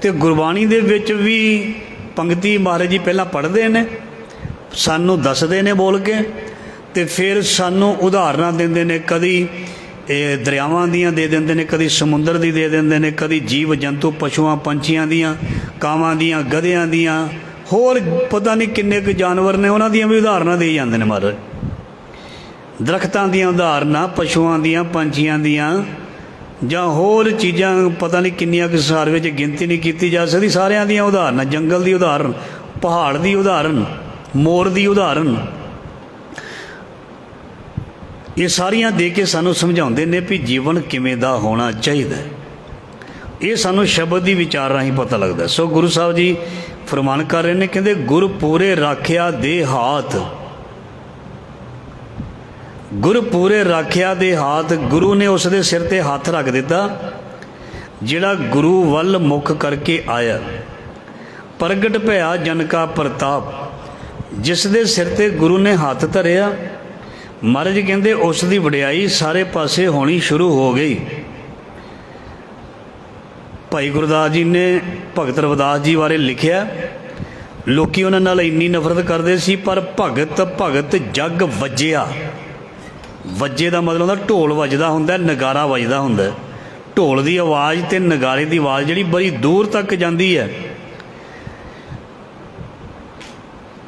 A: ਤੇ ਗੁਰਬਾਣੀ ਦੇ ਵਿੱਚ ਵੀ ਪੰਕਤੀ ਮਹਾਰਾਜ ਜੀ ਪਹਿਲਾਂ ਪੜ੍ਹਦੇ ਨੇ, ਸਾਨੂੰ ਦੱਸਦੇ ਨੇ ਬੋਲ ਕੇ, ਤੇ ਫਿਰ ਸਾਨੂੰ ਉਦਾਹਰਨਾਂ ਦਿੰਦੇ ਨੇ। ਕਦੀ ਇਹ ਦਰਿਆਵਾਂ ਦੀਆਂ ਦੇ ਦਿੰਦੇ ਨੇ, ਕਦੀ ਸਮੁੰਦਰ ਦੀ ਦੇ ਦਿੰਦੇ ਨੇ, ਕਦੀ ਜੀਵ ਜੰਤੂ ਪਸ਼ੂਆਂ ਪੰਛੀਆਂ ਦੀਆਂ, ਕਾਵਾਂ ਦੀਆਂ, ਗਧਿਆਂ ਦੀਆਂ, ਹੋਰ ਪਤਾ ਨਹੀਂ ਕਿੰਨੇ ਕੁ ਜਾਨਵਰ ਨੇ, ਉਹਨਾਂ ਦੀਆਂ ਵੀ ਉਦਾਹਰਨਾਂ ਦੇ ਜਾਂਦੇ ਨੇ ਮਹਾਰਾਜ। ਦਰਖਤਾਂ ਦੀਆਂ ਉਦਾਹਰਨਾਂ, ਪਸ਼ੂਆਂ ਦੀਆਂ, ਪੰਛੀਆਂ ਦੀਆਂ, ਜਾਂ ਹੋਰ ਚੀਜ਼ਾਂ ਪਤਾ ਨਹੀਂ ਕਿੰਨੀਆਂ ਕੁ ਸੰਸਾਰ ਵਿੱਚ ਗਿਣਤੀ ਨਹੀਂ ਕੀਤੀ ਜਾ ਸਕਦੀ, ਸਾਰਿਆਂ ਦੀਆਂ ਉਦਾਹਰਨਾਂ। ਜੰਗਲ ਦੀ ਉਦਾਹਰਨ, ਪਹਾੜ ਦੀ ਉਦਾਹਰਨ, ਮੋਰ ਦੀ ਉਦਾਹਰਨ, ਇਹ ਸਾਰੀਆਂ ਦੇ ਕੇ ਸਾਨੂੰ ਸਮਝਾਉਂਦੇ ਨੇ ਵੀ ਜੀਵਨ ਕਿਵੇਂ ਦਾ ਹੋਣਾ ਚਾਹੀਦਾ। ਇਹ ਸਾਨੂੰ ਸ਼ਬਦ ਦੀ ਵਿਚਾਰ ਰਾਹੀਂ ਪਤਾ ਲੱਗਦਾ। ਸੋ ਗੁਰੂ ਸਾਹਿਬ ਜੀ ਫਰਮਾਨ ਕਰ ਰਹੇ ਨੇ, ਕਹਿੰਦੇ ਗੁਰ ਪੂਰੇ ਰਾਖਿਆ ਦੇ ਹਾਥ, ਗੁਰ ਪੂਰੇ ਰਾਖਿਆ ਦੇ ਹਾਥ। ਗੁਰੂ ਨੇ ਉਸ ਦੇ ਸਿਰ ਤੇ ਹੱਥ ਰੱਖ ਦਿੱਤਾ ਜਿਹੜਾ ਗੁਰੂ ਵੱਲ ਮੁਖ ਕਰਕੇ ਆਇਆ। ਪ੍ਰਗਟ ਭਇਆ ਜਨ ਕਾ ਪ੍ਰਤਾਪ, ਜਿਸ ਦੇ ਸਿਰ ਤੇ ਗੁਰੂ ਨੇ ਹੱਥ ਧਰਿਆ, ਮਹਾਰਾਜ ਕਹਿੰਦੇ ਉਸ ਦੀ ਵਡਿਆਈ ਸਾਰੇ ਪਾਸੇ ਹੋਣੀ ਸ਼ੁਰੂ ਹੋ ਗਈ। ਭਾਈ ਗੁਰਦਾਸ ਜੀ ਨੇ ਭਗਤ ਰਵਿਦਾਸ ਜੀ ਬਾਰੇ ਲਿਖਿਆ, ਲੋਕੀ ਉਹਨਾਂ ਨਾਲ ਇੰਨੀ ਨਫ਼ਰਤ ਕਰਦੇ ਸੀ, ਪਰ ਭਗਤ ਭਗਤ ਜਗ ਵੱਜਿਆ। ਵੱਜੇ ਦਾ ਮਤਲਬ ਹੁੰਦਾ ਢੋਲ ਵੱਜਦਾ ਹੁੰਦਾ, ਨਗਾਰਾ ਵੱਜਦਾ ਹੁੰਦਾ। ਢੋਲ ਦੀ ਆਵਾਜ਼ ਤੇ ਨਗਾਰੇ ਦੀ ਆਵਾਜ਼ ਜਿਹੜੀ ਬੜੀ ਦੂਰ ਤੱਕ ਜਾਂਦੀ ਹੈ।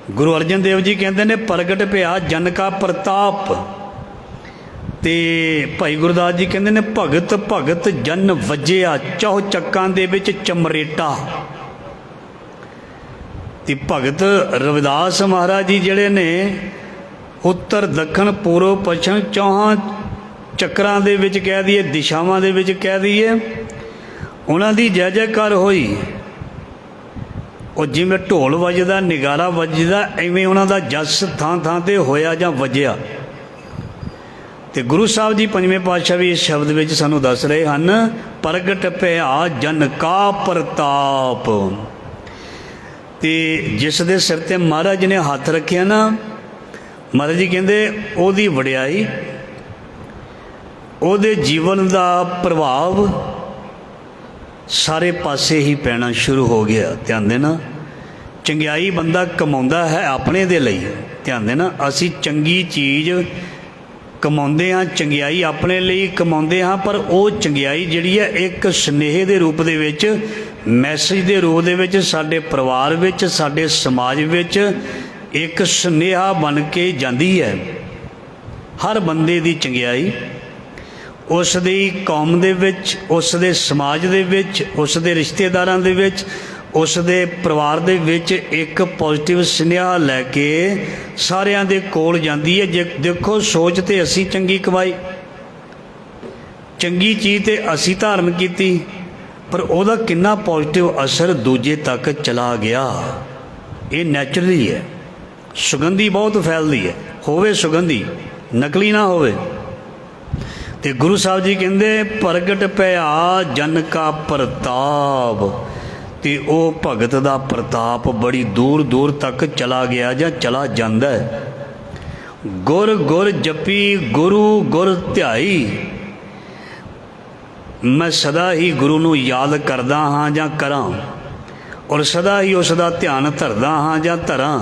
A: ਗੁਰੂ ਅਰਜਨ ਦੇਵ ਜੀ ਕਹਿੰਦੇ ਨੇ ਪ੍ਰਗਟ ਭਇਆ ਜਨ ਕਾ ਪ੍ਰਤਾਪ, ਤੇ ਭਾਈ ਗੁਰਦਾਸ ਜੀ ਕਹਿੰਦੇ ਨੇ ਭਗਤ ਭਗਤ ਜਨ ਵੱਜਿਆ, ਚੌ ਚੱਕਾਂ ਦੇ ਵਿੱਚ ਚਮਰੇਟਾ। ਤੇ ਭਗਤ ਰਵਿਦਾਸ ਮਹਾਰਾਜ ਜੀ ਜਿਹੜੇ ਨੇ ਉੱਤਰ ਦੱਖਣ ਪੂਰਬ ਪੱਛਮ ਚੌਹਾਂ ਚੱਕਰਾਂ ਦੇ ਵਿੱਚ ਕਹਿ ਦਈਏ, ਦਿਸ਼ਾਵਾਂ ਦੇ ਵਿੱਚ ਕਹਿ ਦਈਏ, ਉਹਨਾਂ ਦੀ ਜੈ ਜੈਕਾਰ ਹੋਈ। ਉਹ ਜਿਵੇਂ ਢੋਲ ਵੱਜਦਾ, ਨਗਾਰਾ ਵੱਜਦਾ, ਐਵੇਂ ਉਹਨਾਂ ਦਾ ਜਸ ਥਾਂ ਥਾਂ 'ਤੇ ਹੋਇਆ ਜਾਂ ਵੱਜਿਆ। ਤੇ ਗੁਰੂ ਸਾਹਿਬ ਜੀ ਪੰਜਵੇਂ ਪਾਤਸ਼ਾਹ ਵੀ ਇਸ ਸ਼ਬਦ ਵਿੱਚ ਸਾਨੂੰ ਦੱਸ ਰਹੇ ਹਨ, ਪ੍ਰਗਟ ਭਇਆ ਜਨ ਕਾ ਪ੍ਰਤਾਪ। ਤੇ ਜਿਸ ਦੇ ਸਿਰ 'ਤੇ ਮਹਾਰਾਜ ਨੇ ਹੱਥ ਰੱਖਿਆ ਨਾ, ਮਹਾਰਾਜ ਜੀ ਕਹਿੰਦੇ ਉਹਦੀ ਵਡਿਆਈ, ਉਹਦੇ ਜੀਵਨ ਦਾ ਪ੍ਰਭਾਵ ਸਾਰੇ ਪਾਸੇ ਹੀ ਪੈਣਾ ਸ਼ੁਰੂ ਹੋ ਗਿਆ। ਧਿਆਨ ਦੇਣਾ, ਚੰਗਿਆਈ ਬੰਦਾ ਕਮਾਉਂਦਾ ਹੈ ਆਪਣੇ ਦੇ ਲਈ। ਧਿਆਨ ਦੇਣਾ, ਅਸੀਂ ਚੰਗੀ ਚੀਜ਼ ਕਮਾਉਂਦੇ ਹਾਂ, ਚੰਗਿਆਈ ਆਪਣੇ ਲਈ ਕਮਾਉਂਦੇ ਹਾਂ, ਪਰ ਉਹ ਚੰਗਿਆਈ ਜਿਹੜੀ ਹੈ ਇੱਕ ਸੁਨੇਹੇ ਦੇ ਰੂਪ ਦੇ ਵਿੱਚ, ਮੈਸੇਜ ਦੇ ਰੂਪ ਦੇ ਵਿੱਚ ਸਾਡੇ ਪਰਿਵਾਰ ਵਿੱਚ, ਸਾਡੇ ਸਮਾਜ ਵਿੱਚ ਇੱਕ ਸੁਨੇਹਾ ਬਣ ਕੇ ਜਾਂਦੀ ਹੈ। ਹਰ ਬੰਦੇ ਦੀ ਚੰਗਿਆਈ ਉਸ ਦੀ ਕੌਮ ਦੇ ਵਿੱਚ, ਉਸ ਦੇ ਸਮਾਜ ਦੇ ਵਿੱਚ, ਉਸ ਦੇ ਰਿਸ਼ਤੇਦਾਰਾਂ ਦੇ ਵਿੱਚ, ਉਸ ਦੇ ਪਰਿਵਾਰ ਦੇ ਵਿੱਚ ਇੱਕ ਪੋਜ਼ੀਟਿਵ ਸੁਨੇਹਾ ਲੈ ਕੇ ਸਾਰਿਆਂ ਦੇ ਕੋਲ ਜਾਂਦੀ ਹੈ। ਜੇ ਦੇਖੋ, ਸੋਚ ਤੇ ਅਸੀਂ ਚੰਗੀ ਕਮਾਈ, ਚੰਗੀ ਚੀਜ਼ ਤੇ ਅਸੀਂ ਧਾਰਨ ਕੀਤੀ, ਪਰ ਉਹਦਾ ਕਿੰਨਾ ਪੋਜ਼ੀਟਿਵ ਅਸਰ ਦੂਜੇ ਤੱਕ ਚਲਾ ਗਿਆ। ਇਹ ਨੈਚੁਰਲੀ ਹੈ। ਸੁਗੰਧੀ ਬਹੁਤ ਫੈਲਦੀ ਹੈ, ਹੋਵੇ ਸੁਗੰਧੀ, ਨਕਲੀ ਨਾ ਹੋਵੇ। ਤੇ ਗੁਰੂ ਸਾਹਿਬ ਜੀ ਕਹਿੰਦੇ ਪ੍ਰਗਟ ਭਇਆ ਜਨ ਕਾ ਪ੍ਰਤਾਪ, ਤੇ ਉਹ ਭਗਤ ਦਾ ਪ੍ਰਤਾਪ ਬੜੀ ਦੂਰ ਦੂਰ ਤੱਕ ਚਲਾ ਗਿਆ ਜਾਂ ਚਲਾ ਜਾਂਦਾ ਹੈ। ਗੁਰ ਗੁਰ ਜਪੀ ਗੁਰੂ ਗੁਰ ਧਿਆਈ, ਮੈਂ ਸਦਾ ਹੀ ਗੁਰੂ ਨੂੰ ਯਾਦ ਕਰਦਾ ਹਾਂ ਜਾਂ ਕਰਾਂ, ਔਰ ਸਦਾ ਹੀ ਉਸ ਦਾ ਧਿਆਨ ਧਰਦਾ ਹਾਂ ਜਾਂ ਧਰਾਂ।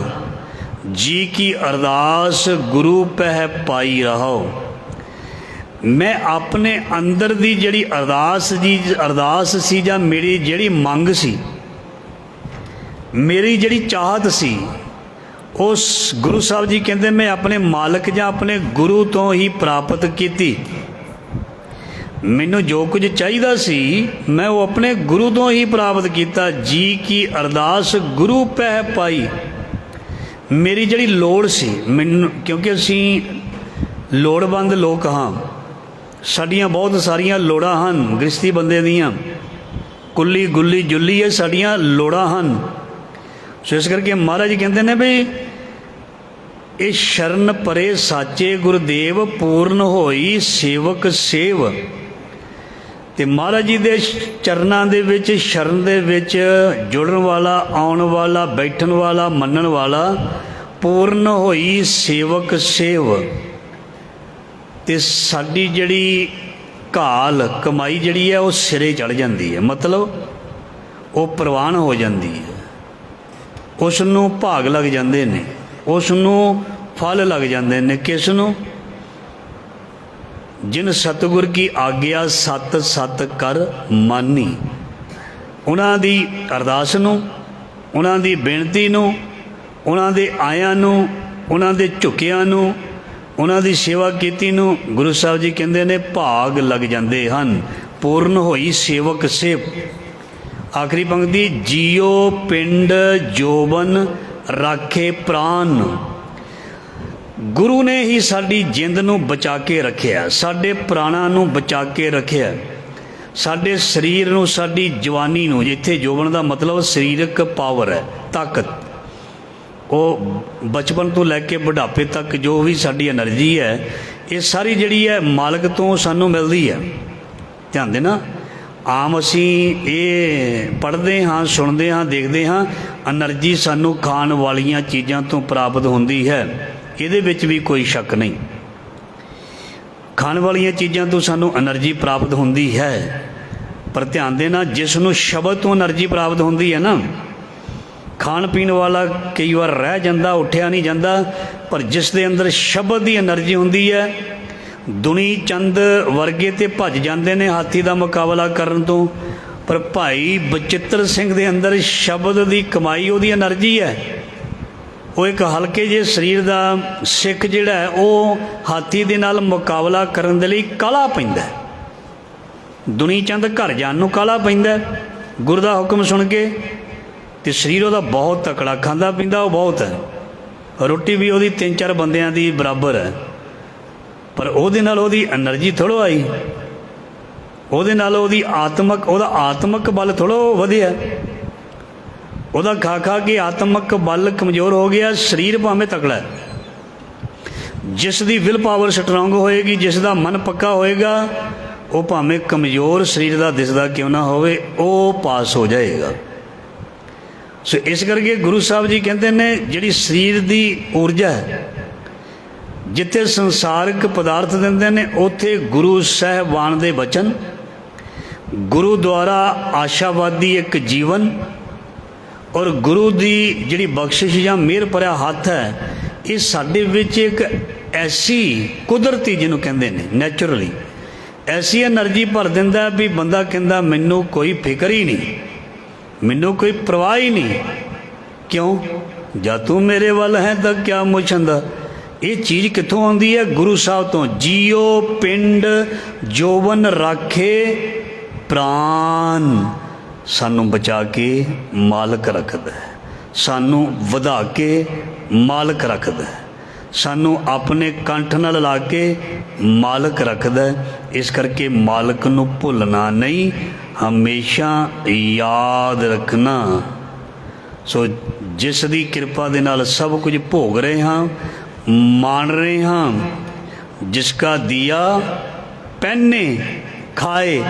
A: ਜੀ ਕੀ ਅਰਦਾਸ ਗੁਰੂ ਪਹਿ ਪਾਈ ਰਹੋ। ਮੈਂ ਆਪਣੇ ਅੰਦਰ ਦੀ ਜਿਹੜੀ ਅਰਦਾਸ ਸੀ ਜਾਂ ਮੇਰੀ ਜਿਹੜੀ ਮੰਗ ਸੀ, ਮੇਰੀ ਜਿਹੜੀ ਚਾਹਤ ਸੀ, ਉਸ ਗੁਰੂ ਸਾਹਿਬ ਜੀ ਕਹਿੰਦੇ ਮੈਂ ਆਪਣੇ ਮਾਲਕ ਜਾਂ ਆਪਣੇ ਗੁਰੂ ਤੋਂ ਹੀ ਪ੍ਰਾਪਤ ਕੀਤੀ। ਮੈਨੂੰ ਜੋ ਕੁਝ ਚਾਹੀਦਾ ਸੀ ਮੈਂ ਉਹ ਆਪਣੇ ਗੁਰੂ ਤੋਂ ਹੀ ਪ੍ਰਾਪਤ ਕੀਤਾ। ਜੀ ਕੀ ਅਰਦਾਸ ਗੁਰੂ ਪਹਿ ਪਾਈ। ਮੇਰੀ ਜਿਹੜੀ ਲੋੜ ਸੀ ਮੈਨੂੰ, ਕਿਉਂਕਿ ਅਸੀਂ ਲੋੜਵੰਦ ਲੋਕ ਹਾਂ, ਸਾਡੀਆਂ ਬਹੁਤ ਸਾਰੀਆਂ ਲੋੜਾਂ ਹਨ, ਗ੍ਰਸਤੀ ਬੰਦੇ ਦੀਆਂ ਕੁੱਲੀ ਗੁੱਲੀ ਜੁੱਲੀ ਇਹ ਸਾਡੀਆਂ ਲੋੜਾਂ ਹਨ। ਸੋ ਇਸ ਕਰਕੇ ਮਹਾਰਾਜ ਜੀ ਕਹਿੰਦੇ ਨੇ ਵੀ ਇਹ ਸ਼ਰਨ ਪਰੇ ਸਾਚੇ ਗੁਰਦੇਵ, ਪੂਰਨ ਹੋਈ ਸੇਵਕ ਸੇਵ। ਤੇ ਮਹਾਰਾਜ ਜੀ ਦੇ ਚਰਨਾਂ ਦੇ ਵਿੱਚ, ਸ਼ਰਨ ਦੇ ਵਿੱਚ ਜੁੜਨ ਵਾਲਾ, ਆਉਣ ਵਾਲਾ, ਬੈਠਣ ਵਾਲਾ, ਮੰਨਣ ਵਾਲਾ, ਪੂਰਨ ਹੋਈ ਸੇਵਕ ਸੇਵ। ਤੇ ਸਾਡੀ ਜਿਹੜੀ ਘਾਲ ਕਮਾਈ ਜਿਹੜੀ ਹੈ ਉਹ ਸਿਰੇ ਚੜ੍ਹ ਜਾਂਦੀ ਹੈ, ਮਤਲਬ ਉਹ ਪ੍ਰਵਾਨ ਹੋ ਜਾਂਦੀ ਹੈ, ਉਸ ਨੂੰ ਭਾਗ ਲੱਗ ਜਾਂਦੇ ਨੇ, ਉਸ ਨੂੰ ਫਲ ਲੱਗ ਜਾਂਦੇ ਨੇ। ਕਿਸ ਨੂੰ? ਜਿਨ ਸਤਿਗੁਰ ਕੀ ਆਗਿਆ ਸਤ ਸਤ ਕਰ ਮਾਨੀ। ਉਹਨਾਂ ਦੀ ਅਰਦਾਸ ਨੂੰ, ਉਹਨਾਂ ਦੀ ਬੇਨਤੀ ਨੂੰ, ਉਹਨਾਂ ਦੇ ਆਇਆਂ ਨੂੰ, ਉਹਨਾਂ ਦੇ ਝੁਕਿਆਂ ਨੂੰ, ਉਹਨਾਂ ਦੀ ਸੇਵਾ ਕੀਤੀ ਨੂੰ ਗੁਰੂ ਸਾਹਿਬ ਜੀ ਕਹਿੰਦੇ ਨੇ ਭਾਗ ਲੱਗ ਜਾਂਦੇ ਹਨ। ਪੂਰਨ ਹੋਈ ਸੇਵਕ ਸੇਵ। ਆਖਰੀ ਪੰਕਤੀ, ਜੀਓ ਪਿੰਡ ਜੋਬਨ ਰਾਖੇ ਪ੍ਰਾਨ। ਗੁਰੂ ਨੇ ਹੀ ਸਾਡੀ ਜਿੰਦ ਨੂੰ ਬਚਾ ਕੇ ਰੱਖਿਆ, ਸਾਡੇ ਪ੍ਰਾਣਾਂ ਨੂੰ ਬਚਾ ਕੇ ਰੱਖਿਆ, ਸਾਡੇ ਸਰੀਰ ਨੂੰ, ਸਾਡੀ ਜਵਾਨੀ ਨੂੰ। ਜਿੱਥੇ ਜੋਬਨ ਦਾ ਮਤਲਬ ਸਰੀਰਕ ਪਾਵਰ ਹੈ, ਤਾਕਤ। ਉਹ ਬਚਪਨ ਤੋਂ ਲੈ ਕੇ ਬੁਢਾਪੇ ਤੱਕ ਜੋ ਵੀ ਸਾਡੀ ਐਨਰਜੀ ਹੈ, ਇਹ ਸਾਰੀ ਜਿਹੜੀ ਹੈ ਮਾਲਕ ਤੋਂ ਸਾਨੂੰ ਮਿਲਦੀ ਹੈ। ਧਿਆਨ ਦੇਣਾ, ਆਮ ਅਸੀਂ ਇਹ ਪੜ੍ਹਦੇ ਹਾਂ, ਸੁਣਦੇ ਹਾਂ, ਦੇਖਦੇ ਹਾਂ, ਐਨਰਜੀ ਸਾਨੂੰ ਖਾਣ ਵਾਲੀਆਂ ਚੀਜ਼ਾਂ ਤੋਂ ਪ੍ਰਾਪਤ ਹੁੰਦੀ ਹੈ। ਇਹਦੇ ਵਿੱਚ ਵੀ ਕੋਈ ਸ਼ੱਕ ਨਹੀਂ, ਖਾਣ ਵਾਲੀਆਂ ਚੀਜ਼ਾਂ ਤੋਂ ਸਾਨੂੰ ਐਨਰਜੀ ਪ੍ਰਾਪਤ ਹੁੰਦੀ ਹੈ। ਪਰ ਧਿਆਨ ਦੇਣਾ, ਜਿਸ ਨੂੰ ਸ਼ਬਦ ਤੋਂ ਐਨਰਜੀ ਪ੍ਰਾਪਤ ਹੁੰਦੀ ਹੈ ਨਾ, ਖਾਣ ਪੀਣ ਵਾਲਾ ਕਈ ਵਾਰ ਰਹਿ ਜਾਂਦਾ, ਉੱਠਿਆ ਨਹੀਂ ਜਾਂਦਾ, ਪਰ ਜਿਸ ਦੇ ਅੰਦਰ ਸ਼ਬਦ ਦੀ ਐਨਰਜੀ ਹੁੰਦੀ ਹੈ, ਦੁਨੀ ਚੰਦ ਵਰਗੇ ਤੇ ਭੱਜ ਜਾਂਦੇ ਨੇ ਹਾਥੀ ਦਾ ਮੁਕਾਬਲਾ ਕਰਨ ਤੋਂ, ਪਰ ਭਾਈ ਬਚਿੱਤਰ ਸਿੰਘ ਦੇ ਅੰਦਰ ਸ਼ਬਦ ਦੀ ਕਮਾਈ, ਉਹਦੀ ਐਨਰਜੀ ਹੈ। ਉਹ ਇੱਕ ਹਲਕੇ ਜਿਹੇ ਸਰੀਰ ਦਾ ਸਿੱਖ ਜਿਹੜਾ ਹੈ, ਉਹ ਹਾਥੀ ਦੇ ਨਾਲ ਮੁਕਾਬਲਾ ਕਰਨ ਦੇ ਲਈ ਕਾਹਲਾ ਪੈਂਦਾ। ਦੁਨੀ ਚੰਦ ਘਰ ਜਾਣ ਨੂੰ ਕਾਹਲਾ ਪੈਂਦਾ ਗੁਰੂ ਦਾ ਹੁਕਮ ਸੁਣ ਕੇ, ਅਤੇ ਸਰੀਰ ਉਹਦਾ ਬਹੁਤ ਤਕੜਾ, ਖਾਂਦਾ ਪੀਂਦਾ ਉਹ ਬਹੁਤ ਹੈ, ਰੋਟੀ ਵੀ ਉਹਦੀ 3-4 ਬੰਦਿਆਂ ਦੀ ਬਰਾਬਰ ਹੈ, ਪਰ ਉਹਦੇ ਨਾਲ ਉਹਦੀ ਐਨਰਜੀ ਥੋੜ੍ਹਾ ਆਈ, ਉਹਦੇ ਨਾਲ ਉਹਦਾ ਆਤਮਿਕ ਬਲ ਥੋੜ੍ਹਾ ਵਧਿਆ। ਉਹਦਾ ਖਾ ਖਾ ਕੇ ਆਤਮਿਕ ਬਲ ਕਮਜ਼ੋਰ ਹੋ ਗਿਆ। ਸਰੀਰ ਭਾਵੇਂ ਤਕੜਾ ਹੈ, ਜਿਸ ਦੀ ਵਿਲ ਪਾਵਰ ਸਟਰੋਂਗ ਹੋਏਗੀ, ਜਿਸ ਦਾ ਮਨ ਪੱਕਾ ਹੋਏਗਾ, ਉਹ ਭਾਵੇਂ ਕਮਜ਼ੋਰ ਸਰੀਰ ਦਾ ਦਿਸਦਾ ਕਿਉਂ ਨਾ ਹੋਵੇ, ਉਹ ਪਾਸ ਹੋ ਜਾਏਗਾ। ਸੋ ਇਸ ਕਰਕੇ ਗੁਰੂ ਸਾਹਿਬ ਜੀ ਕਹਿੰਦੇ ਨੇ ਜਿਹੜੀ ਸਰੀਰ ਦੀ ਊਰਜਾ ਹੈ, ਜਿੱਥੇ ਸੰਸਾਰਿਕ ਪਦਾਰਥ ਦਿੰਦੇ ਨੇ, ਉੱਥੇ ਗੁਰੂ ਸਾਹਿਬਾਨ ਦੇ ਬਚਨ, ਗੁਰੂ ਦੁਆਰਾ ਆਸ਼ਾਵਾਦੀ ਇੱਕ ਜੀਵਨ, ਔਰ ਗੁਰੂ ਦੀ ਜਿਹੜੀ ਬਖਸ਼ਿਸ਼ ਜਾਂ ਮਿਹਰ ਭਰਿਆ ਹੱਥ ਹੈ, ਇਹ ਸਾਡੇ ਵਿੱਚ ਇੱਕ ਐਸੀ ਕੁਦਰਤੀ, ਜਿਹਨੂੰ ਕਹਿੰਦੇ ਨੇ ਨੈਚੁਰਲੀ, ਐਸੀ ਐਨਰਜੀ ਭਰ ਦਿੰਦਾ ਵੀ ਬੰਦਾ ਕਹਿੰਦਾ ਮੈਨੂੰ ਕੋਈ ਫਿਕਰ ਹੀ ਨਹੀਂ, ਮੈਨੂੰ ਕੋਈ ਪਰਵਾਹ ਹੀ ਨਹੀਂ। ਕਿਉਂ? ਜਦ ਤੂੰ ਮੇਰੇ ਵੱਲ ਹੈ ਤਾਂ ਕਿਆ ਮੁਛੰਦਾ। ਇਹ ਚੀਜ਼ ਕਿੱਥੋਂ ਆਉਂਦੀ ਹੈ? ਗੁਰੂ ਸਾਹਿਬ ਤੋਂ। ਜੀਓ ਪਿੰਡ ਜੋਬਨ ਰਾਖੇ ਪ੍ਰਾਨ। ਸਾਨੂੰ ਬਚਾ ਕੇ ਮਾਲਕ ਰੱਖਦਾ, ਸਾਨੂੰ ਵਧਾ ਕੇ ਮਾਲਕ ਰੱਖਦਾ, ਸਾਨੂੰ ਆਪਣੇ ਕੰਠ ਨਾਲ ਲਾ ਕੇ ਮਾਲਕ ਰੱਖਦਾ। ਇਸ ਕਰਕੇ ਮਾਲਕ ਨੂੰ ਭੁੱਲਣਾ ਨਹੀਂ, ਹਮੇਸ਼ਾ ਯਾਦ ਰੱਖਣਾ। ਸੋ ਜਿਸ ਦੀ ਕਿਰਪਾ ਦੇ ਨਾਲ ਸਭ ਕੁਝ ਭੋਗ ਰਹੇ ਹਾਂ, ਮਾਣ ਰਹੇ ਹਾਂ, ਜਿਸ ਕਾ ਦੀਆ ਪਹਿਨੇ ਖਾਏ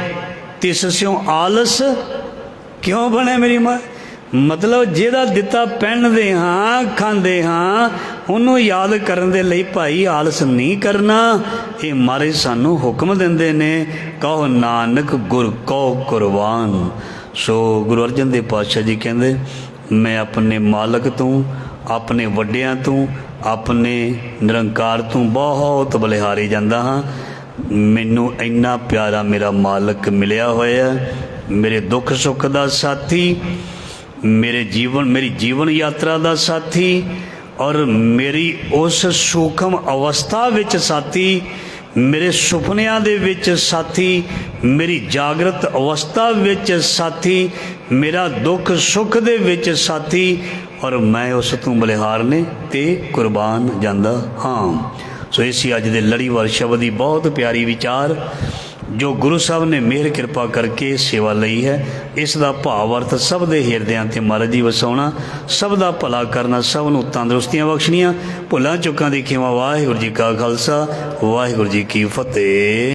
A: ਤਿਸ ਸਿਉ ਆਲਸ ਕਿਉਂ ਬਣੇ ਮੇਰੀ ਮਾਂ। ਮਤਲਬ ਜਿਹਦਾ ਦਿੱਤਾ ਪਹਿਨਦੇ ਹਾਂ, ਖਾਂਦੇ ਹਾਂ, ਉਹਨੂੰ ਯਾਦ ਕਰਨ ਦੇ ਲਈ ਭਾਈ ਆਲਸ ਨਹੀਂ ਕਰਨਾ। ਇਹ ਮਹਾਰਾਜ ਸਾਨੂੰ ਹੁਕਮ ਦਿੰਦੇ ਨੇ, ਕਹੋ ਨਾਨਕ ਗੁਰ ਕਉ ਕੁਰਬਾਨ। ਸੋ ਗੁਰੂ ਅਰਜਨ ਦੇਵ ਪਾਤਸ਼ਾਹ ਜੀ ਕਹਿੰਦੇ, ਮੈਂ ਆਪਣੇ ਮਾਲਕ ਤੋਂ, ਆਪਣੇ ਵੱਡਿਆਂ ਤੋਂ, ਆਪਣੇ ਨਿਰੰਕਾਰ ਤੋਂ ਬਹੁਤ ਬਲਿਹਾਰੀ ਜਾਂਦਾ ਹਾਂ। ਮੈਨੂੰ ਇੰਨਾ ਪਿਆਰਾ ਮੇਰਾ ਮਾਲਕ ਮਿਲਿਆ ਹੋਇਆ, ਮੇਰੇ ਦੁੱਖ ਸੁੱਖ ਦਾ ਸਾਥੀ, ਮੇਰੀ ਜੀਵਨ ਯਾਤਰਾ ਦਾ ਸਾਥੀ, ਔਰ ਮੇਰੀ ਉਸ ਸੂਖਮ ਅਵਸਥਾ ਵਿੱਚ ਸਾਥੀ, ਮੇਰੇ ਸੁਪਨਿਆਂ ਦੇ ਵਿੱਚ ਸਾਥੀ, ਮੇਰੀ ਜਾਗਰਤ ਅਵਸਥਾ ਵਿੱਚ ਸਾਥੀ, ਮੇਰਾ ਦੁੱਖ ਸੁੱਖ ਦੇ ਵਿੱਚ ਸਾਥੀ, ਔਰ ਮੈਂ ਉਸ ਤੋਂ ਬਲਿਹਾਰ ਨੇ ਤੇ ਕੁਰਬਾਨ ਜਾਂਦਾ ਹਾਂ। ਸੋ ਇਸੀ ਅੱਜ ਦੇ ਲੜੀਵਾਰ ਸ਼ਬਦ ਦੀ ਬਹੁਤ ਪਿਆਰੀ ਵਿਚਾਰ ਜੋ ਗੁਰੂ ਸਾਹਿਬ ਨੇ ਮਿਹਰ ਕਿਰਪਾ ਕਰਕੇ ਸੇਵਾ ਲਈ ਹੈ, ਇਸ ਦਾ ਭਾਵ ਅਰਥ ਸਭ ਦੇ ਹਿਰਦਿਆਂ 'ਤੇ ਮਹਾਰਾਜ ਜੀ ਵਸਾਉਣਾ, ਸਭ ਦਾ ਭਲਾ ਕਰਨਾ, ਸਭ ਨੂੰ ਤੰਦਰੁਸਤੀਆਂ ਬਖਸ਼ਣੀਆਂ, ਭੁੱਲਾਂ ਚੁੱਕਾਂ ਦੀ ਖਿਮਾ। ਵਾਹਿਗੁਰੂ ਜੀ ਕਾ ਖਾਲਸਾ, ਵਾਹਿਗੁਰੂ ਜੀ ਕੀ ਫਤਿਹ।